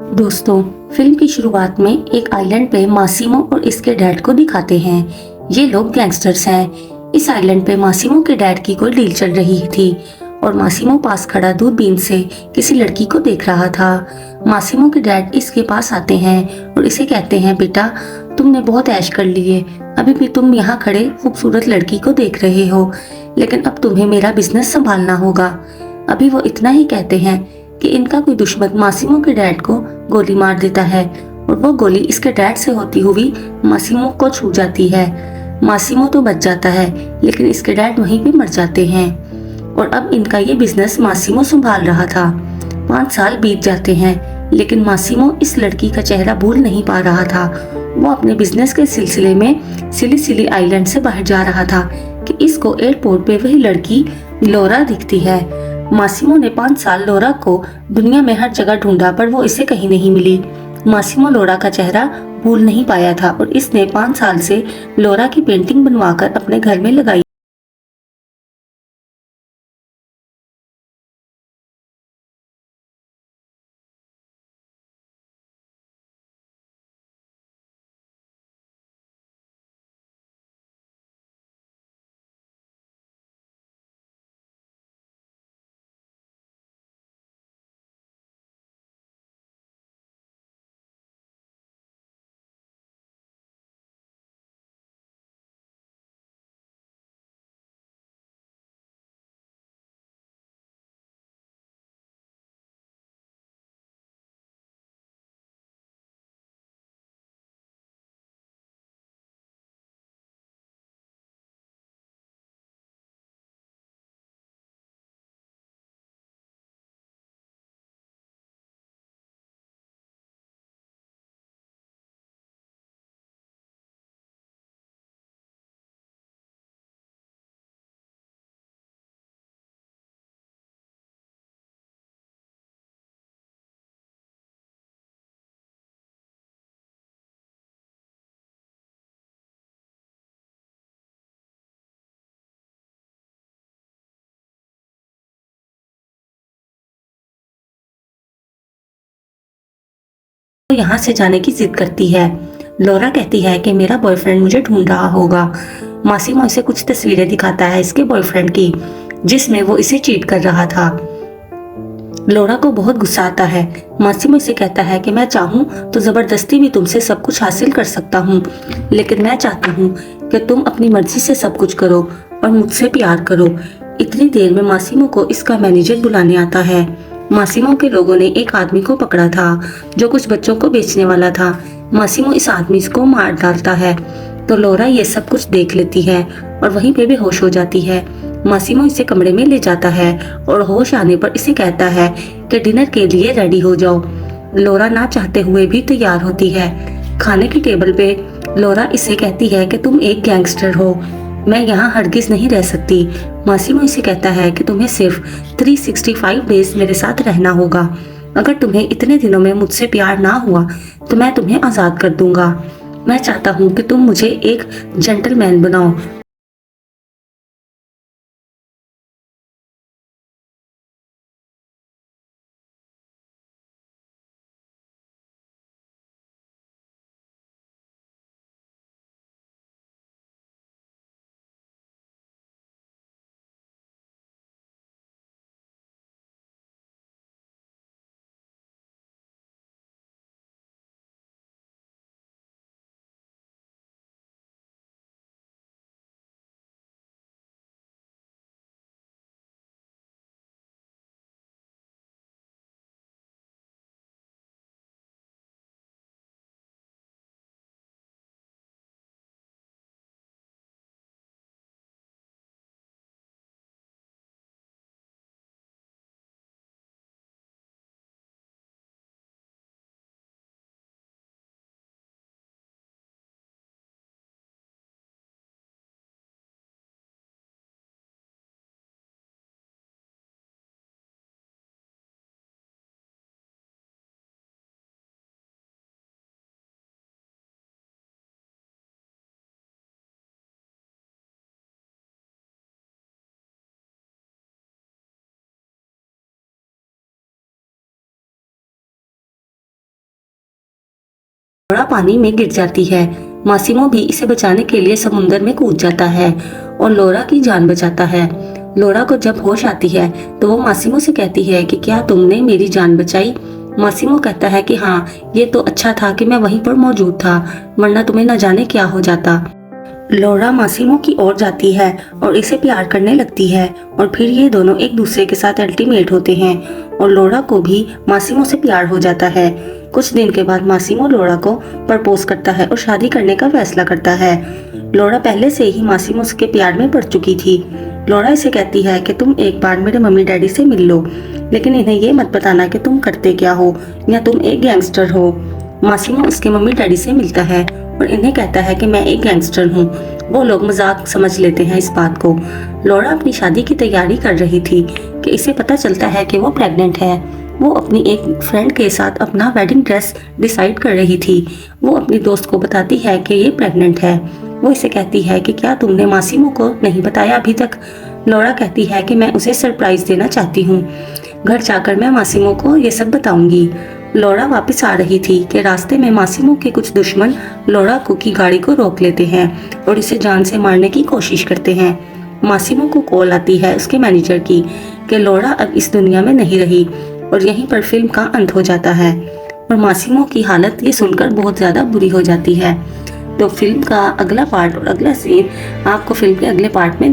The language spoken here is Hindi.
दोस्तों, फिल्म की शुरुआत में एक आइलैंड पे मासिमो और इसके डैड को दिखाते हैं। ये लोग गैंगस्टर्स हैं। इस आइलैंड पे मासिमो के डैड की कोई डील चल रही थी और मासिमो पास खड़ा दूरबीन से किसी लड़की को देख रहा था। मासिमो के डैड इसके पास आते हैं और इसे कहते हैं, बेटा तुमने बहुत ऐश कर लिए, अभी भी तुम यहाँ खड़े खूबसूरत लड़की को देख रहे हो, लेकिन अब तुम्हें मेरा बिजनेस संभालना होगा। अभी वो इतना ही कहते हैं कि इनका कोई दुश्मन मासिमो के डैड को गोली मार देता है और वो गोली इसके डैड से होती हुई मासिमो को छू जाती है। मासिमो तो बच जाता है, लेकिन इसके डैड वहीं पे मर जाते हैं और अब इनका ये बिजनेस मासिमो संभाल रहा था। 5 साल बीत जाते हैं, लेकिन मासिमो इस लड़की का चेहरा भूल नहीं पा रहा था। वो अपने बिजनेस के सिलसिले में सिली सिली आइलैंड से बाहर जा रहा था कि इसको एयरपोर्ट पे वही लड़की लोरा दिखती है। मासिमो ने 5 साल लोरा को दुनिया में हर जगह ढूंढा, पर वो इसे कहीं नहीं मिली। मासिमो लोरा का चेहरा भूल नहीं पाया था और इसने 5 साल से लोरा की पेंटिंग बनवाकर अपने घर में लगाई। तो यहाँ से जाने की जिद करती है। लोरा कहती है कि मेरा बॉयफ्रेंड मुझे ढूंढ रहा होगा। मासिमो इसे कुछ तस्वीरें दिखाता है इसके बॉयफ्रेंड की, जिसमें वो इसे चीट कर रहा था। लोरा को बहुत गुस्सा आता है। मासिमो इसे कहता है कि मैं चाहूँ तो जबरदस्ती भी तुमसे सब कुछ हासिल कर सकता हूँ, लेकिन मैं चाहता हूँ कि तुम अपनी मर्जी से सब कुछ करो और मुझसे प्यार करो। इतनी देर में मासिमो को इसका मैनेजर बुलाने आता है। मासिमो के लोगों ने एक आदमी को पकड़ा था जो कुछ बच्चों को बेचने वाला था। मासिमो इस आदमी को मार डालता है तो लोरा ये सब कुछ देख लेती है और वहीं पे बेहोश हो जाती है। मासिमो इसे कमरे में ले जाता है और होश आने पर इसे कहता है कि डिनर के लिए रेडी हो जाओ। लोरा ना चाहते हुए भी तैयार होती है। खाने की टेबल पे लोरा इसे कहती है कि तुम एक गैंगस्टर हो, मैं यहाँ हरगिज नहीं रह सकती। मासिमो इसे कहता है कि तुम्हें सिर्फ 365 डेज मेरे साथ रहना होगा। अगर तुम्हें इतने दिनों में मुझसे प्यार ना हुआ तो मैं तुम्हें आजाद कर दूंगा। मैं चाहता हूँ कि तुम मुझे एक जेंटलमैन बनाओ। लोरा पानी में गिर जाती है। मासिमो भी इसे बचाने के लिए समुद्र में कूद जाता है और लोरा की जान बचाता है। लोरा को जब होश आती है तो वो मासिमो से कहती है कि क्या तुमने मेरी जान बचाई। मासिमो कहता है कि हाँ, ये तो अच्छा था कि मैं वहीं पर मौजूद था, वरना तुम्हें न जाने क्या हो जाता। लोरा मासिमो की ओर जाती है और इसे प्यार करने लगती है और फिर ये दोनों एक दूसरे के साथ अल्टीमेट होते हैं और लोरा को भी मासिमो से प्यार हो जाता है। कुछ दिन के बाद मासिमो लोरा को प्रपोज करता है और शादी करने का फैसला करता है। लोरा पहले से ही मासिमो के प्यार में पड़ चुकी थी। लोरा इसे कहती है कि तुम एक बार मेरे मम्मी डैडी से मिल लो, लेकिन इन्हें ये मत बताना कि तुम करते क्या हो या तुम एक गैंगस्टर हो। मासिमो उसके मम्मी डैडी से मिलता है और इन्हें कहता है कि मैं एक गैंगस्टर हूँ। वो लोग मजाक समझ लेते हैं इस बात को। लोरा अपनी शादी की तैयारी कर रही थी कि इसे पता चलता है कि वो प्रेग्नेंट है। वो अपनी एक फ्रेंड के साथ अपना वेडिंग ड्रेस डिसाइड कर रही थी। वो अपनी दोस्त को बताती है कि ये प्रेग्नेंट है। वो इसे कहती है कि क्या तुमने मासिमो को नहीं बताया अभी तक। लोरा कहती है कि मैं उसे सरप्राइज देना चाहती हूँ, घर जाकर मैं मासिमो को ये सब बताऊंगी। लोरा वापस आ रही थी कि रास्ते में मासिमो के कुछ दुश्मन लोरा को की गाड़ी को रोक लेते हैं और इसे जान से मारने की कोशिश करते हैं। मासिमो को कॉल आती है उसके मैनेजर की कि लोरा अब इस दुनिया में नहीं रही और यहीं पर फिल्म का अंत हो जाता है और मासिमो की हालत ये सुनकर बहुत ज़्यादा बुरी हो जाती है। तो फिल्म का अगला पार्ट और अगला सीन आपको फिल्म के अगले पार्ट में